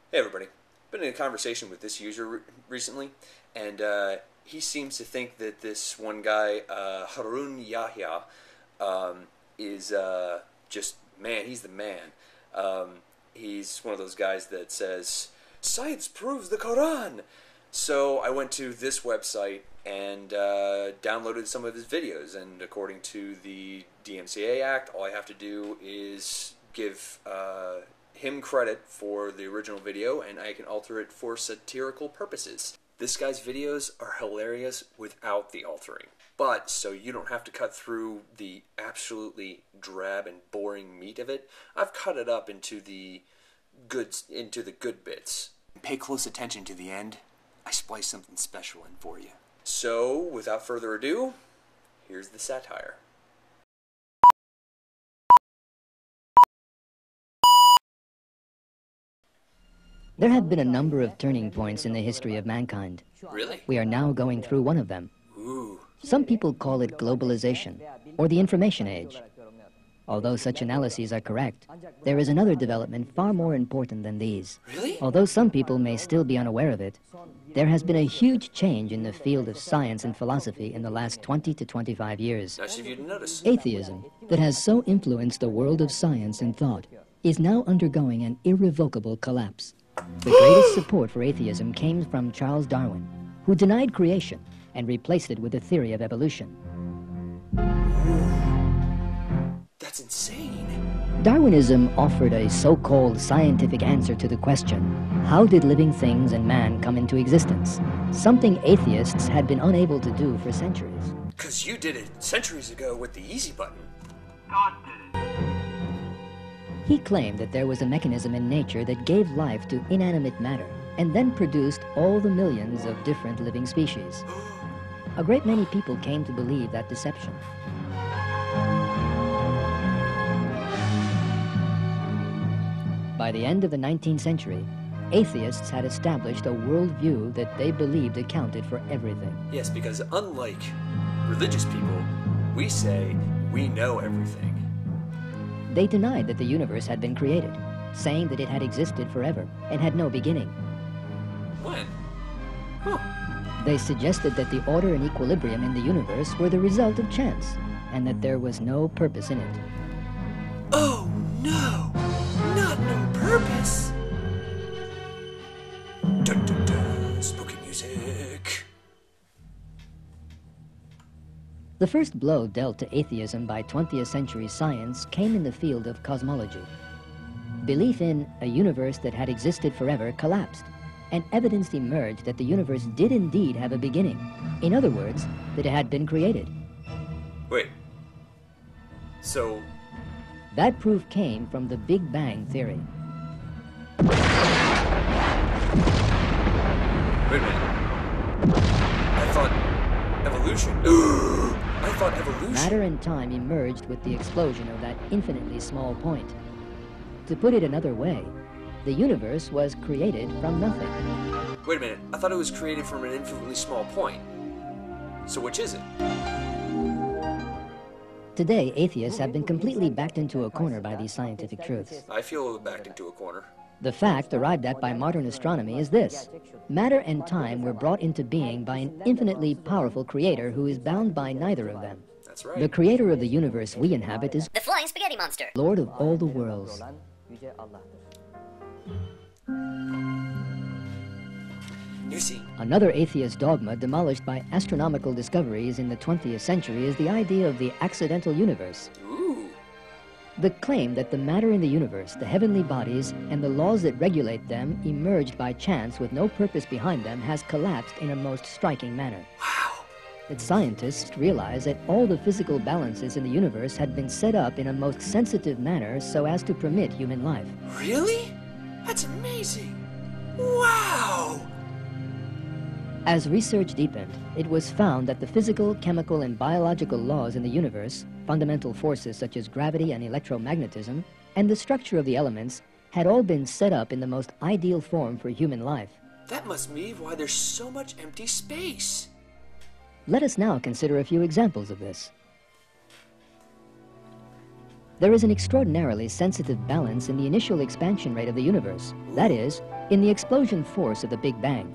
Hey everybody, been in a conversation with this user recently, and he seems to think that this one guy, Harun Yahya, is just, man, he's the man. He's one of those guys that says, science proves the Quran! So I went to this website and downloaded some of his videos, and according to the DMCA Act, all I have to do is give him credit for the original video, and I can alter it for satirical purposes. This guy's videos are hilarious without the altering. But, so you don't have to cut through the absolutely drab and boring meat of it, I've cut it up into the good bits. Pay close attention to the end. I spliced something special in for you. So, without further ado, here's the satire. There have been a number of turning points in the history of mankind. Really? We are now going through one of them. Ooh. Some people call it globalization, or the information age. Although such analyses are correct, there is another development far more important than these. Really? Although some people may still be unaware of it, there has been a huge change in the field of science and philosophy in the last 20 to 25 years. Nice of you to notice. Atheism, that has so influenced the world of science and thought, is now undergoing an irrevocable collapse. The greatest support for atheism came from Charles Darwin, who denied creation and replaced it with the theory of evolution. That's insane. Darwinism offered a so-called scientific answer to the question, how did living things and man come into existence? Something atheists had been unable to do for centuries. 'Cause you did it centuries ago with the easy button. God did it. He claimed that there was a mechanism in nature that gave life to inanimate matter and then produced all the millions of different living species. A great many people came to believe that deception. By the end of the 19th century, atheists had established a worldview that they believed accounted for everything. Yes, because unlike religious people, we say we know everything. They denied that the universe had been created, saying that it had existed forever and had no beginning. When? Huh. They suggested that the order and equilibrium in the universe were the result of chance, and that there was no purpose in it. Oh no! Not no purpose! Dun dun dun, spooky music. The first blow dealt to atheism by 20th century science came in the field of cosmology. Belief in a universe that had existed forever collapsed, and evidence emerged that the universe did indeed have a beginning. In other words, that it had been created. Wait. So... That proof came from the Big Bang theory. Wait a minute. I thought evolution... I thought evolution... Matter and time emerged with the explosion of that infinitely small point. To put it another way, the universe was created from nothing. Wait a minute. I thought it was created from an infinitely small point. So which is it? Today, atheists have been completely backed into a corner by these scientific truths. I feel backed into a corner. The fact arrived at by modern astronomy is this. Matter and time were brought into being by an infinitely powerful creator who is bound by neither of them. That's right. The creator of the universe we inhabit is the flying spaghetti monster, Lord of all the worlds. You see, Another atheist dogma demolished by astronomical discoveries in the 20th century is the idea of the accidental universe. ooh, The claim that the matter in the universe, the heavenly bodies, and the laws that regulate them emerged by chance with no purpose behind them has collapsed in a most striking manner. wow. That scientists realize that all the physical balances in the universe had been set up in a most sensitive manner so as to permit human life. Really? That's amazing. Wow. As research deepened, it was found that the physical, chemical, and biological laws in the universe, fundamental forces such as gravity and electromagnetism, and the structure of the elements had all been set up in the most ideal form for human life. That must be why there's so much empty space. Let us now consider a few examples of this. There is an extraordinarily sensitive balance in the initial expansion rate of the universe. That is, in the explosion force of the Big Bang.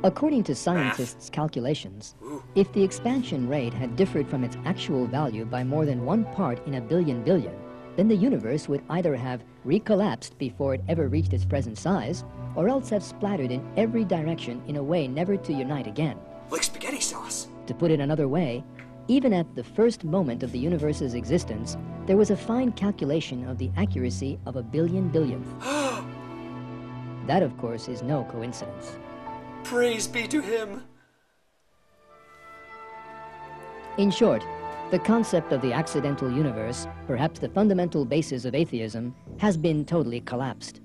According to scientists' calculations, if the expansion rate had differed from its actual value by more than 1 part in a billion billion, then the universe would either have recollapsed before it ever reached its present size, or else have splattered in every direction in a way never to unite again. Like spaghetti sauce. To put it another way, even at the first moment of the universe's existence, there was a fine calculation of the accuracy of a billion billionth. That, of course, is no coincidence. Praise be to him. In short, the concept of the accidental universe, perhaps the fundamental basis of atheism, has been totally collapsed.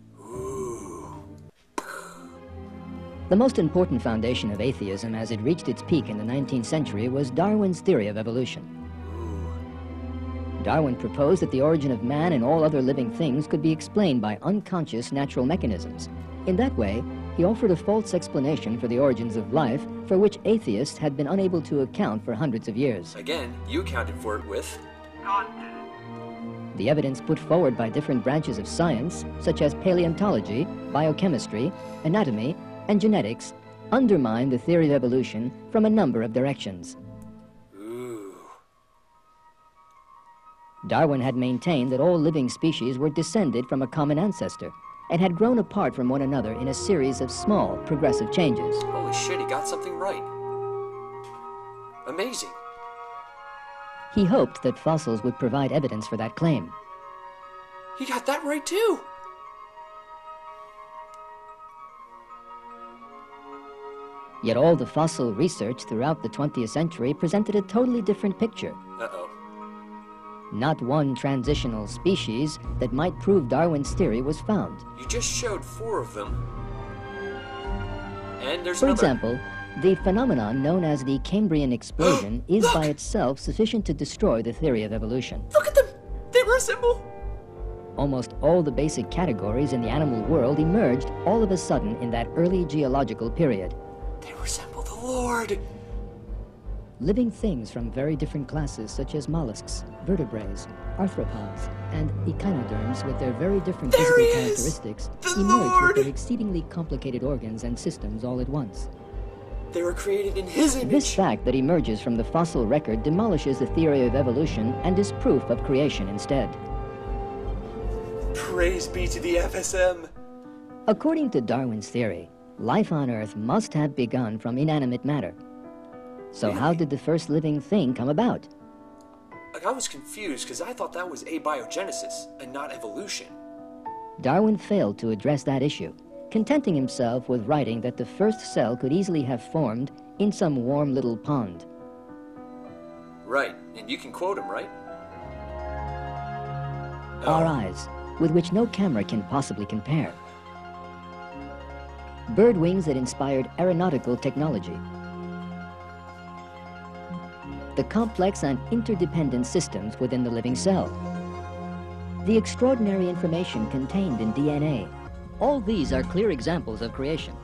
The most important foundation of atheism as it reached its peak in the 19th century was Darwin's theory of evolution. Darwin proposed that the origin of man and all other living things could be explained by unconscious natural mechanisms. In that way, he offered a false explanation for the origins of life, for which atheists had been unable to account for hundreds of years. Again, you accounted for it with God. The evidence put forward by different branches of science, such as paleontology, biochemistry, anatomy, and genetics, undermine the theory of evolution from a number of directions. Darwin had maintained that all living species were descended from a common ancestor and had grown apart from one another in a series of small, progressive changes. Holy shit, he got something right. Amazing. He hoped that fossils would provide evidence for that claim. He got that right too. Yet all the fossil research throughout the 20th century presented a totally different picture. Uh-oh. Not one transitional species that might prove Darwin's theory was found. You just showed 4 of them. And there's For another. example, the phenomenon known as the Cambrian explosion is by itself sufficient to destroy the theory of evolution. Look at them! They resemble. Almost all the basic categories in the animal world emerged all of a sudden in that early geological period. They resemble the Lord. Living things from very different classes such as mollusks, vertebrates, arthropods, and echinoderms with their very different There physical he is! characteristics The emerged Lord! with their exceedingly complicated organs and systems all at once. They were created in His image. This fact that emerges from the fossil record demolishes the theory of evolution and is proof of creation instead. Praise be to the FSM. According to Darwin's theory, life on Earth must have begun from inanimate matter. So how did the first living thing come about? Like, I was confused because I thought that was abiogenesis and not evolution. Darwin failed to address that issue, contenting himself with writing that the first cell could easily have formed in some warm little pond. Right, and you can quote him, right? Our eyes, with which no camera can possibly compare. Bird wings that inspired aeronautical technology. The complex and interdependent systems within the living cell. The extraordinary information contained in DNA. All these are clear examples of creation.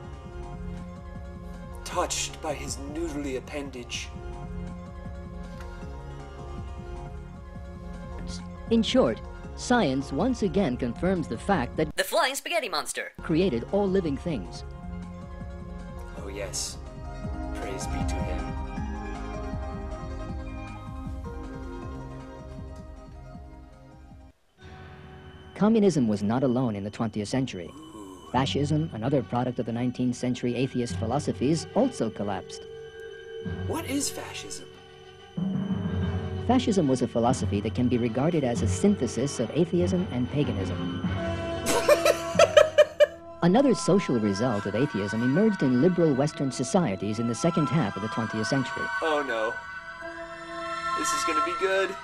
Touched by his noodly appendage. In short, science once again confirms the fact that The flying spaghetti monster created all living things. Oh yes. Praise be to him. Communism was not alone in the 20th century. Fascism, another product of the 19th century atheist philosophies, also collapsed. What is fascism? Fascism was a philosophy that can be regarded as a synthesis of atheism and paganism. Another social result of atheism emerged in liberal Western societies in the second half of the 20th century. Oh no. This is gonna be good.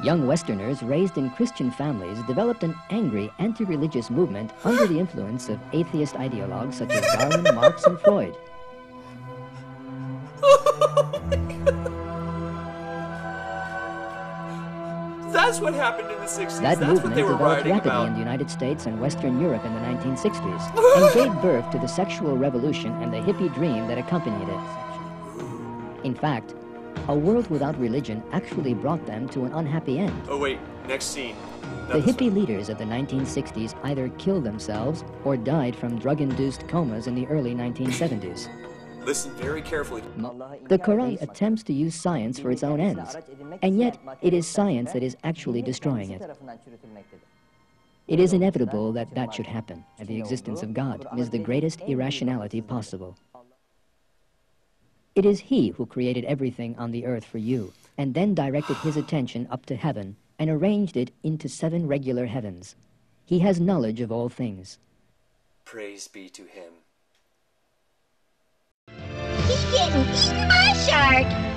Young Westerners raised in Christian families developed an angry anti-religious movement under the influence of atheist ideologues such as Darwin, Marx, and Freud. That's what happened in the 60s. That That's movement what they were developed writing rapidly about. in the United States and Western Europe in the 1960s and gave birth to the sexual revolution and the hippie dream that accompanied it. In fact, A world without religion actually brought them to an unhappy end. Oh wait, next scene. The hippie leaders of the 1960s either killed themselves or died from drug-induced comas in the early 1970s. Listen very carefully. The Quran attempts to use science for its own ends, and yet it is science that is actually destroying it. It is inevitable that that should happen, and the existence of God is the greatest irrationality possible. It is He who created everything on the earth for you, and then directed His attention up to heaven and arranged it into 7 regular heavens. He has knowledge of all things. Praise be to Him. He's getting eaten by a shark.